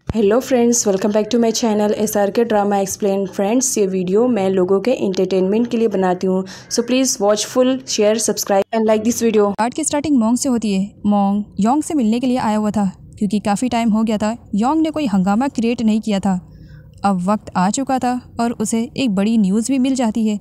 Hello friends, welcome back to my channel SRK drama explain. Friends, ये video मैं लोगों के एंटरटेनमेंट के लिए बनाती हूँ, so please watch full, share, subscribe and like this video. Art की स्टार्टिंग मोंग से होती है। मोंग योंग से मिलने के लिए आया हुआ था क्योंकि काफ़ी टाइम हो गया था योंग ने कोई हंगामा क्रिएट नहीं किया था। अब वक्त आ चुका था और उसे एक बड़ी न्यूज़ भी मिल जाती है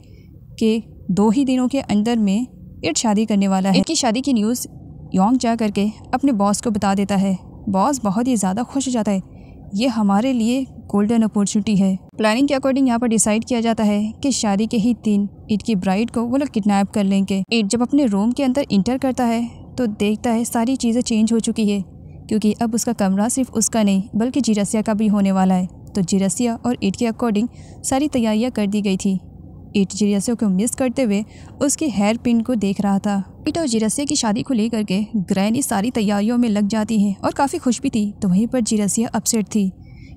कि 2 ही दिनों के अंदर में इट शादी करने वाला है। इट की शादी की न्यूज़ योंग जा करके अपने बॉस को बता देता है। बॉस बहुत ही ज़्यादा खुश हो जाता है। ये हमारे लिए गोल्डन अपॉर्चुनिटी है। प्लानिंग के अकॉर्डिंग यहाँ पर डिसाइड किया जाता है कि शादी के ही दिन इट की ब्राइड को वो लोग किडनैप कर लेंगे। इट जब अपने रूम के अंदर इंटर करता है तो देखता है सारी चीज़ें चेंज हो चुकी है क्योंकि अब उसका कमरा सिर्फ उसका नहीं बल्कि जिरसिया का भी होने वाला है। तो जिरसिया और इट के अकॉर्डिंग सारी तैयारियाँ कर दी गई थी। इट जिरसिया को मिस करते हुए उसके हेयर पिन को देख रहा था। इट और जिरसिया की शादी को लेकर के ग्रैनी सारी तैयारियों में लग जाती है और काफ़ी खुश भी थी। तो वहीं पर जिरसिया अपसेट थी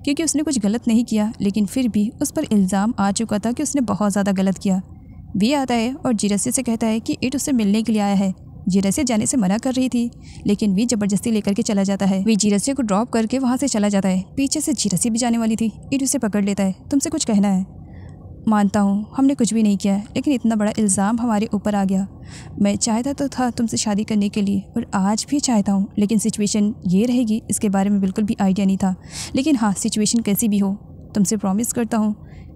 क्योंकि उसने कुछ गलत नहीं किया, लेकिन फिर भी उस पर इल्ज़ाम आ चुका था कि उसने बहुत ज़्यादा गलत किया। वी आता है और जिरसिया से कहता है कि इट उससे मिलने के लिए आया है। जिरसिया जाने से मना कर रही थी लेकिन वी ज़बरदस्ती लेकर के चला जाता है। वी जिरसिया को ड्रॉप करके वहाँ से चला जाता है। पीछे से जिरसिया भी जाने वाली थी। इट उसे पकड़ लेता है। तुमसे कुछ कहना है? मानता हूँ हमने कुछ भी नहीं किया है, लेकिन इतना बड़ा इल्ज़ाम हमारे ऊपर आ गया। मैं चाहता तो था तुमसे शादी करने के लिए और आज भी चाहता हूँ, लेकिन सिचुएशन ये रहेगी इसके बारे में बिल्कुल भी आइडिया नहीं था। लेकिन हाँ, सिचुएशन कैसी भी हो तुमसे प्रॉमिस करता हूँ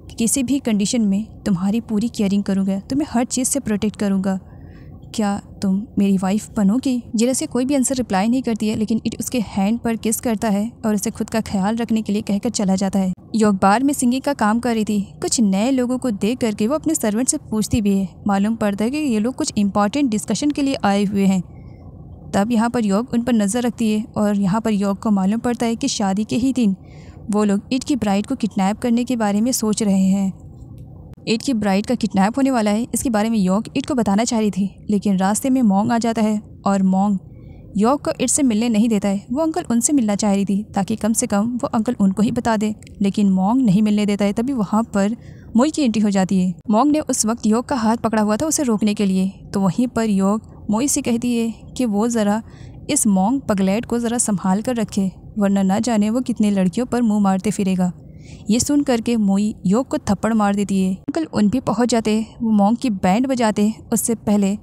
कि किसी भी कंडीशन में तुम्हारी पूरी केयरिंग करूँगा, तुम्हें हर चीज़ से प्रोटेक्ट करूँगा। क्या तुम मेरी वाइफ बनोगी? जिरसिया कोई भी आंसर रिप्लाई नहीं करती है, लेकिन इट उसके हैंड पर किस करता है और उसे खुद का ख्याल रखने के लिए कहकर चला जाता है। योग बार में सिंगिंग का काम कर रही थी। कुछ नए लोगों को देख करके वो अपने सर्वेंट से पूछती भी है। मालूम पड़ता है कि ये लोग कुछ इंपॉर्टेंट डिस्कशन के लिए आए हुए हैं। तब यहाँ पर योग उन पर नज़र रखती है और यहाँ पर योग को मालूम पड़ता है कि शादी के ही दिन वो लोग इट की ब्राइड को किडनैप करने के बारे में सोच रहे हैं। इट की ब्राइड का किडनैप होने वाला है, इसके बारे में योग इट को बताना चाह रही थी, लेकिन रास्ते में मोंग आ जाता है और मोंग योग को इट से मिलने नहीं देता है। वो अंकल उनसे मिलना चाह रही थी ताकि कम से कम वो अंकल उनको ही बता दे, लेकिन मोंग नहीं मिलने देता है। तभी वहाँ पर मोई की एंट्री हो जाती है। मोंग ने उस वक्त योग का हाथ पकड़ा हुआ था उसे रोकने के लिए। तो वहीं पर योग मोई से कहती है कि वो ज़रा इस मोंग पगलेट को ज़रा संभाल कर रखे, वरना ना जाने वो कितने लड़कियों पर मुँह मारते फिरेगा। ये सुन करके मोई योग को थप्पड़ मार देती है। अंकल उन भी पहुंच जाते, वो मोंग की बैंड बजाते। उससे पहले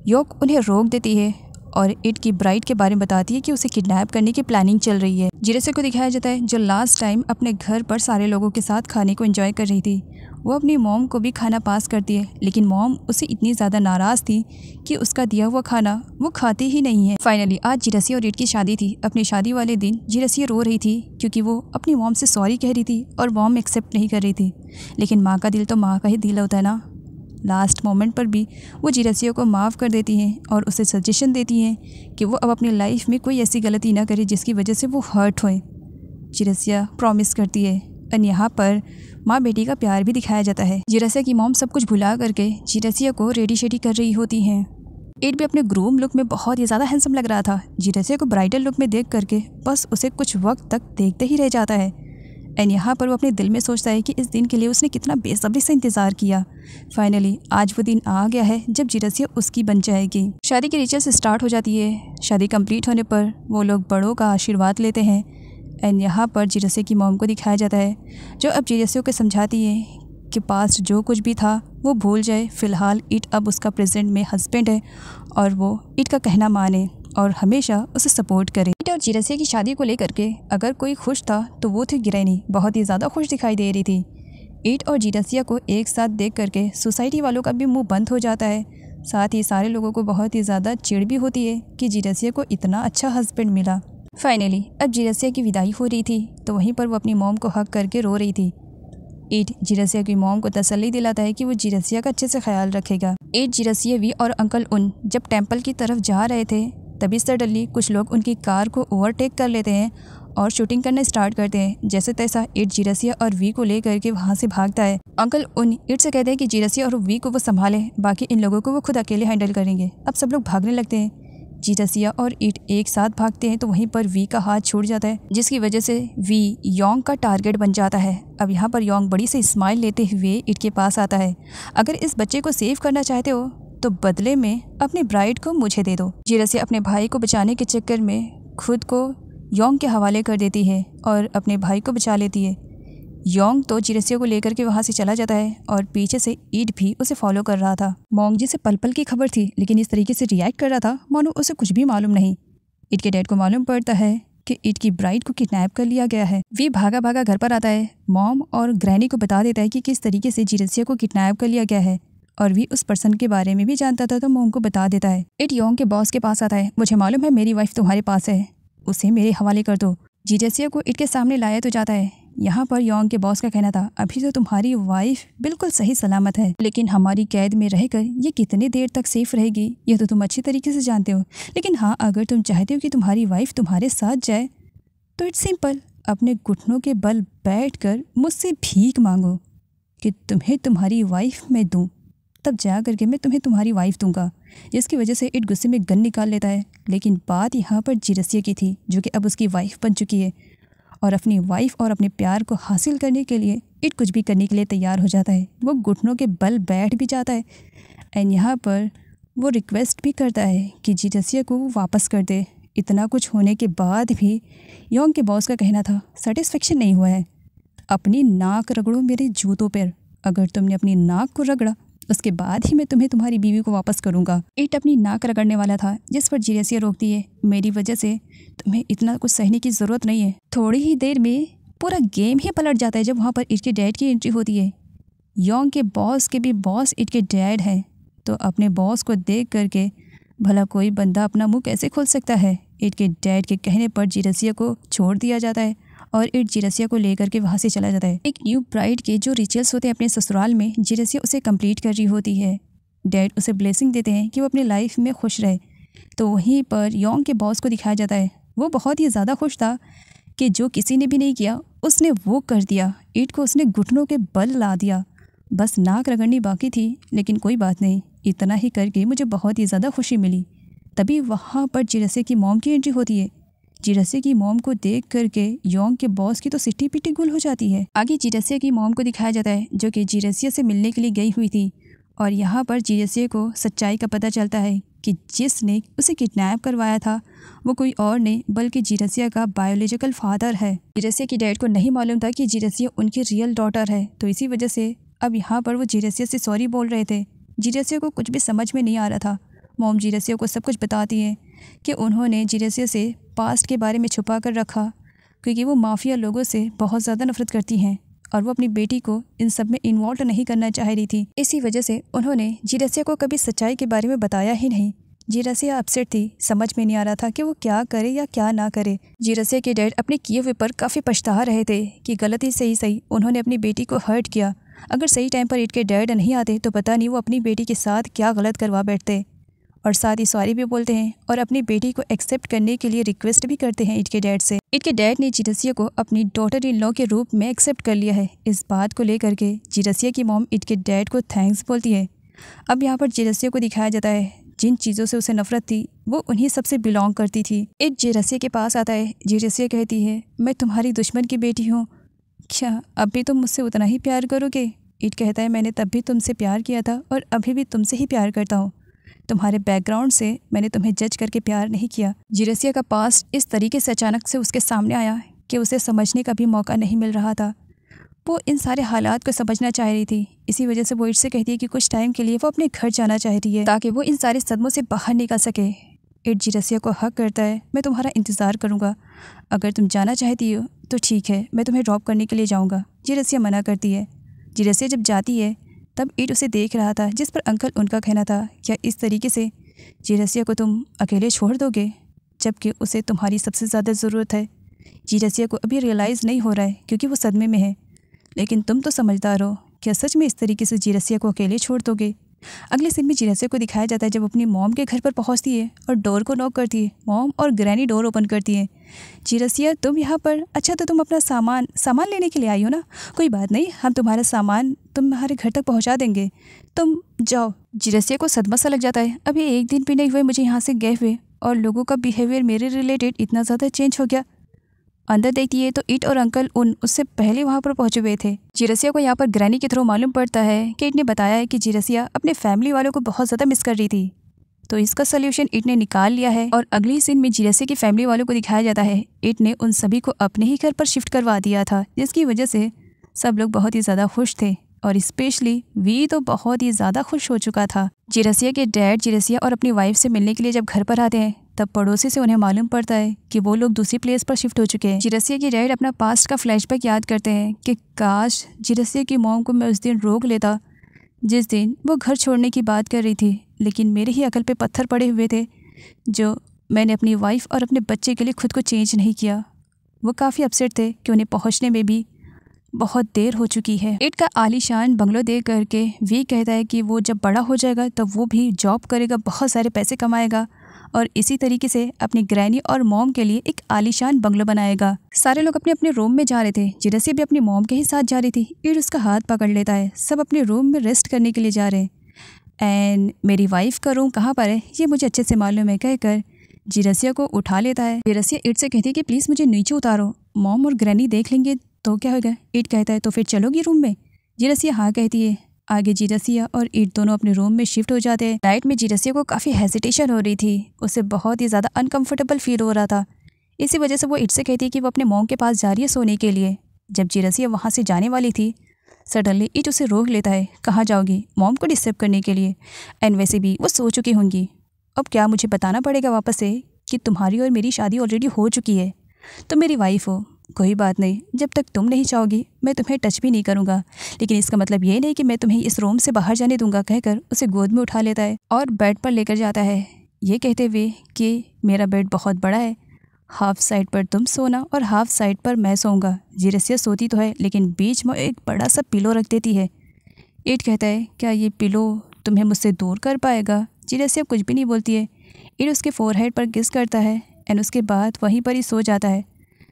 योग उन्हें रोक देती है और इट की ब्राइड के बारे में बताती है कि उसे किडनैप करने की प्लानिंग चल रही है। जिरसिया को दिखाया जाता है जो लास्ट टाइम अपने घर पर सारे लोगों के साथ खाने को एंजॉय कर रही थी। वो अपनी मॉम को भी खाना पास करती है, लेकिन मॉम उससे इतनी ज़्यादा नाराज़ थी कि उसका दिया हुआ खाना वो खाती ही नहीं है। फाइनली आज जिरसिया और इट की शादी थी। अपनी शादी वाले दिन जिरसिया रो रही थी क्योंकि वो अपनी मॉम से सॉरी कह रही थी और मॉम एक्सेप्ट नहीं कर रही थी। लेकिन माँ का दिल तो माँ का ही दिल होता है ना। लास्ट मोमेंट पर भी वो जिरसिया को माफ़ कर देती हैं और उसे सजेशन देती हैं कि वो अब अपनी लाइफ में कोई ऐसी गलती ना करे जिसकी वजह से वो हर्ट होए। जिरसिया प्रॉमिस करती है और यहाँ पर माँ बेटी का प्यार भी दिखाया जाता है। जिरसिया की मॉम सब कुछ भुला करके जिरसिया को रेडी शेडी कर रही होती हैं। इट भी अपने ग्रूम लुक में बहुत ही ज़्यादा हैंडसम लग रहा था। जिरसिया को ब्राइडल लुक में देख करके बस उसे कुछ वक्त तक देखते ही रह जाता है। एंड यहाँ पर वो अपने दिल में सोचता है कि इस दिन के लिए उसने कितना बेसब्री से इंतज़ार किया। फाइनली आज वो दिन आ गया है जब जिरसिया उसकी बन जाएगी। शादी की रिचुअल्स स्टार्ट हो जाती है। शादी कंप्लीट होने पर वो लोग बड़ों का आशीर्वाद लेते हैं। एंड यहाँ पर जिरसिया की मॉम को दिखाया जाता है जो अब जिरसिया को समझाती है कि पास्ट जो कुछ भी था वो भूल जाए। फ़िलहाल इट अब उसका प्रेजेंट में हस्बैंड है और वो इट का कहना माने और हमेशा उसे सपोर्ट करे। इट और जिरसिया की शादी को लेकर के अगर कोई खुश था तो वो थी ग्रैनी। बहुत ही ज़्यादा खुश दिखाई दे रही थी। इट और जिरसिया को एक साथ देख करके सोसाइटी वालों का भी मुंह बंद हो जाता है। साथ ही सारे लोगों को बहुत ही ज़्यादा चिढ़ भी होती है कि जिरसिया को इतना अच्छा हस्बैंड मिला। फाइनली अब जिरसिया की विदाई हो रही थी तो वहीं पर वो अपनी मॉम को हक करके रो रही थी। इट जिरसिया की मॉम को तसल्ली दिलाता है कि वो जिरसिया का अच्छे से ख्याल रखेगा। इट जिरसिया वी और अंकल उन जब टेम्पल की तरफ जा रहे थे तभी सडनली कुछ लोग उनकी कार को ओवरटेक कर लेते हैं और शूटिंग करना स्टार्ट करते हैं। जैसे तैसा इट जिरसिया और वी को लेकर के वहाँ से भागता है। अंकल उन इट से कहते हैं कि जिरसिया और वी को वो संभालें, बाकी इन लोगों को वो खुद अकेले हैंडल करेंगे। अब सब लोग भागने लगते हैं। जिरसिया और इट एक साथ भागते हैं तो वहीं पर वी का हाथ छूट जाता है, जिसकी वजह से वी योंग का टारगेट बन जाता है। अब यहाँ पर योंग बड़ी सी स्माइल लेते हुए इट के पास आता है। अगर इस बच्चे को सेव करना चाहते हो तो बदले में अपनी ब्राइड को मुझे दे दो। जिरसिया अपने भाई को बचाने के चक्कर में खुद को योंग के हवाले कर देती है और अपने भाई को बचा लेती है। योंग तो जिरसिया को लेकर के वहाँ से चला जाता है और पीछे से ईट भी उसे फॉलो कर रहा था। मोंग जिसे पल पल की खबर थी लेकिन इस तरीके से रिएक्ट कर रहा था मानो उसे कुछ भी मालूम नहीं। ईट के डैड को मालूम पड़ता है कि ईट की ब्राइड को किडनैप कर लिया गया है। वी भागा भागा घर पर आता है। मॉम और ग्रैनी को बता देता है कि किस तरीके से जिरसिया को किडनैप कर लिया गया है और वी उस पर्सन के बारे में भी जानता था तो मोंग को बता देता है। ईट योंग के बॉस के पास आता है। मुझे मालूम है मेरी वाइफ तुम्हारे पास है, उसे मेरे हवाले कर दो। जिरसिया को ईट के सामने लाया तो जाता है। यहाँ पर योंग के बॉस का कहना था अभी तो तुम्हारी वाइफ बिल्कुल सही सलामत है, लेकिन हमारी कैद में रहकर ये कितनी देर तक सेफ रहेगी ये तो तुम अच्छी तरीके से जानते हो। लेकिन हाँ, अगर तुम चाहते हो कि तुम्हारी वाइफ तुम्हारे साथ जाए तो इट्स सिंपल, अपने घुटनों के बल बैठकर मुझसे भीख मांगो कि तुम्हें तुम्हारी वाइफ मैं दूँ, तब जा करके मैं तुम्हें तुम्हारी वाइफ दूंगा। जिसकी वजह से ईट गुस्से में गन निकाल लेता है। लेकिन बात यहाँ पर जिरसिया की थी जो कि अब उसकी वाइफ बन चुकी है और अपनी वाइफ और अपने प्यार को हासिल करने के लिए ईट कुछ भी करने के लिए तैयार हो जाता है। वो घुटनों के बल बैठ भी जाता है एंड यहाँ पर वो रिक्वेस्ट भी करता है कि जिरसिया को वो वापस कर दे। इतना कुछ होने के बाद भी योंग के बॉस का कहना था सेटिस्फेक्शन नहीं हुआ है, अपनी नाक रगड़ो मेरे जूतों पर, अगर तुमने अपनी नाक को रगड़ा उसके बाद ही मैं तुम्हें तुम्हारी बीवी को वापस करूंगा। ईट अपनी नाक रगड़ने वाला था जिस पर जिरसिया रोकती है। मेरी वजह से तुम्हें इतना कुछ सहने की ज़रूरत नहीं है। थोड़ी ही देर में पूरा गेम ही पलट जाता है जब वहाँ पर ईट के डैड की एंट्री होती है। योंग के बॉस के भी बॉस ईट के डैड हैं, तो अपने बॉस को देख करके भला कोई बंदा अपना मुँह कैसे खोल सकता है। ईट के डैड के कहने पर जिरसिया को छोड़ दिया जाता है और ईट जिरसिया को लेकर के वहाँ से चला जाता है। एक न्यू ब्राइड के जो रिचुअल्स होते हैं अपने ससुराल में जिरसिया उसे कंप्लीट कर रही होती है। डैड उसे ब्लेसिंग देते हैं कि वो अपनी लाइफ में खुश रहे। तो वहीं पर योंग के बॉस को दिखाया जाता है। वो बहुत ही ज़्यादा खुश था कि जो किसी ने भी नहीं किया उसने वो कर दिया। ईट को उसने घुटनों के बल ला दिया, बस नाक रगड़नी बाकी थी। लेकिन कोई बात नहीं, इतना ही करके मुझे बहुत ही ज़्यादा खुशी मिली। तभी वहाँ पर जिरसिया की मॉम की एंट्री होती है। जिरसिया की मॉम को देख करके योंग के बॉस की तो सिट्टी पिट्टी गुल हो जाती है। आगे जिरसिया की मॉम को दिखाया जाता है जो कि जिरसिया से मिलने के लिए गई हुई थी और यहाँ पर जिरसिया को सच्चाई का पता चलता है कि जिसने उसे किडनैप करवाया था वो कोई और नहीं बल्कि जिरसिया का बायोलॉजिकल फादर है। जिरसिया की डैड को नहीं मालूम था कि जिरसिया उनकी रियल डॉटर है, तो इसी वजह से अब यहाँ पर वो जिरसिया से सॉरी बोल रहे थे। जिरसिया को कुछ भी समझ में नहीं आ रहा था। मॉम जिरसिया को सब कुछ बताती है कि उन्होंने जिरसिया से पास्ट के बारे में छुपा कर रखा क्योंकि वो माफिया लोगों से बहुत ज़्यादा नफरत करती हैं और वो अपनी बेटी को इन सब में इन्वॉल्व नहीं करना चाह रही थी। इसी वजह से उन्होंने जिरसिया को कभी सच्चाई के बारे में बताया ही नहीं। जिरसिया अपसेट थी, समझ में नहीं आ रहा था कि वो क्या करे या क्या ना करे। जिरसिया के डैड अपने किए हुए पर काफ़ी पछता रहे थे कि गलती से ही सही उन्होंने अपनी बेटी को हर्ट किया। अगर सही टाइम पर ईट के डैड नहीं आते तो पता नहीं वो अपनी बेटी के साथ क्या गलत करवा बैठते। और साथ ही सॉरी भी बोलते हैं और अपनी बेटी को एक्सेप्ट करने के लिए रिक्वेस्ट भी करते हैं ईट के डैड से। ईट के डैड ने जिरसिया को अपनी डॉटर इन लॉ के रूप में एक्सेप्ट कर लिया है। इस बात को लेकर के जिरसिया की मॉम ईट के डैड को थैंक्स बोलती है। अब यहाँ पर जिरसिया को दिखाया जाता है जिन चीज़ों से उसे नफरत थी वो उन्हीं सबसे बिलोंग करती थी। ईट जिरसिया के पास आता है। जिरसिया कहती है मैं तुम्हारी दुश्मन की बेटी हूँ, क्या अब भी तुम मुझसे उतना ही प्यार करोगे? ईट कहता है मैंने तब भी तुमसे प्यार किया था और अभी भी तुमसे ही प्यार करता हूँ। तुम्हारे बैकग्राउंड से मैंने तुम्हें जज करके प्यार नहीं किया। जिरसिया का पास्ट इस तरीके से अचानक से उसके सामने आया कि उसे समझने का भी मौका नहीं मिल रहा था। वो इन सारे हालात को समझना चाह रही थी। इसी वजह से वो ईट से कहती है कि कुछ टाइम के लिए वो अपने घर जाना चाह रही है ताकि वो इन सारे सदमों से बाहर निकल सके। ईट जिरसिया को हक करता है मैं तुम्हारा इंतज़ार करूँगा, अगर तुम जाना चाहती हो तो ठीक है, मैं तुम्हें ड्रॉप करने के लिए जाऊँगा। जिरसिया मना करती है। जिरसिया जब जाती है तब ईट उसे देख रहा था जिस पर अंकल उनका कहना था क्या इस तरीके से जिरसिया को तुम अकेले छोड़ दोगे जबकि उसे तुम्हारी सबसे ज़्यादा ज़रूरत है। जिरसिया को अभी रियलाइज़ नहीं हो रहा है क्योंकि वो सदमे में है, लेकिन तुम तो समझदार हो, क्या सच में इस तरीके से जिरसिया को अकेले छोड़ दोगे? अगले सीन में जिरसिया को दिखाया जाता है जब अपनी मॉम के घर पर पहुंचती है और डोर को नॉक करती है। मॉम और ग्रैनी डोर ओपन करती है। जिरसिया तुम यहाँ पर, अच्छा तो तुम अपना सामान लेने के लिए आई हो ना? कोई बात नहीं, हम तुम्हारा सामान तुम्हारे घर तक पहुँचा देंगे, तुम जाओ। जिरसिया को सदमा सा लग जाता है, अभी एक दिन भी नहीं हुए मुझे यहाँ से गए हुए और लोगों का बिहेवियर मेरे रिलेटेड इतना ज़्यादा चेंज हो गया। अंदर देखती है तो ईट और अंकल उससे पहले वहाँ पर पहुँचे हुए थे। जिरसिया को यहाँ पर ग्रैनी के थ्रू मालूम पड़ता है कि ईट ने बताया है कि जिरसिया अपने फैमिली वालों को बहुत ज़्यादा मिस कर रही थी। तो इसका सोल्यूशन इट ने निकाल लिया है और अगले सीन में जिरसिया की फैमिली वालों को दिखाया जाता है। इट ने उन सभी को अपने ही घर पर शिफ्ट करवा दिया था, जिसकी वजह से सब लोग बहुत ही ज़्यादा खुश थे और स्पेशली वी तो बहुत ही ज़्यादा खुश हो चुका था। जिरसिया के डैड जिरसिया और अपनी वाइफ से मिलने के लिए जब घर पर आते हैं तब पड़ोसी से उन्हें मालूम पड़ता है कि वो लोग दूसरी प्लेस पर शिफ्ट हो चुके हैं। जिरसिया के डैड अपना पास्ट का फ्लैशबैक याद करते हैं कि काश जिरसिया की मॉम को मैं उस दिन रोक लेता जिस दिन वो घर छोड़ने की बात कर रही थी, लेकिन मेरे ही अकल पे पत्थर पड़े हुए थे जो मैंने अपनी वाइफ और अपने बच्चे के लिए खुद को चेंज नहीं किया। वो काफ़ी अपसेट थे कि उन्हें पहुंचने में भी बहुत देर हो चुकी है। इट का आलीशान बंगलो देख करके वी कहता है कि वो जब बड़ा हो जाएगा तब वो भी जॉब करेगा, बहुत सारे पैसे कमाएगा और इसी तरीके से अपनी ग्रैनी और मॉम के लिए एक आलीशान बंगलो बनाएगा। सारे लोग अपने अपने रूम में जा रहे थे। जिरसिया भी अपनी मॉम के ही साथ जा रही थी। इट उसका हाथ पकड़ लेता है। सब अपने रूम में रेस्ट करने के लिए जा रहे हैं। एंड मेरी वाइफ का रूम कहाँ पर है ये मुझे अच्छे से मालूम है कहकर जिरसिया को उठा लेता है। जिरसिया इट से कहती है कि प्लीज़ मुझे नीचे उतारो, मॉम और ग्रैनी देख लेंगे तो क्या होगा। इट कहता है तो फिर चलोगी रूम में। जिरसिया हाँ कहती है। आगे जिरसिया और इट दोनों अपने रूम में शिफ्ट हो जाते हैं। नाइट में जिरसिया को काफ़ी हेजिटेशन हो रही थी, उसे बहुत ही ज़्यादा अनकंफर्टेबल फील हो रहा था। इसी वजह से वो इट से कहती है कि वो अपने मॉम के पास जा रही है सोने के लिए। जब जिरसिया वहाँ से जाने वाली थी सडनली इट उसे रोक लेता है। कहाँ जाओगी? मॉम को डिस्टर्ब करने के लिए। एंड वैसे भी वो सो चुकी होंगी। अब क्या मुझे बताना पड़ेगा वापस से कि तुम्हारी और मेरी शादी ऑलरेडी हो चुकी है, तुम मेरी वाइफ हो। कोई बात नहीं, जब तक तुम नहीं चाहोगी मैं तुम्हें टच भी नहीं करूँगा, लेकिन इसका मतलब ये नहीं कि मैं तुम्हें इस रूम से बाहर जाने दूंगा कहकर उसे गोद में उठा लेता है और बेड पर लेकर जाता है, ये कहते हुए कि मेरा बेड बहुत बड़ा है, हाफ साइड पर तुम सोना और हाफ साइड पर मैं सोऊंगा। जिरसिया सोती तो है लेकिन बीच में एक बड़ा सा पिलो रख देती है। इट कहता है क्या ये पिलो तुम्हें मुझसे दूर कर पाएगा? जिरसिया कुछ भी नहीं बोलती है। इट उसके फोरहेड पर किस करता है एंड उसके बाद वहीं पर ही सो जाता है,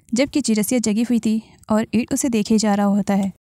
जबकि जिरसिया जगी हुई थी और इट उसे देखे जा रहा होता है।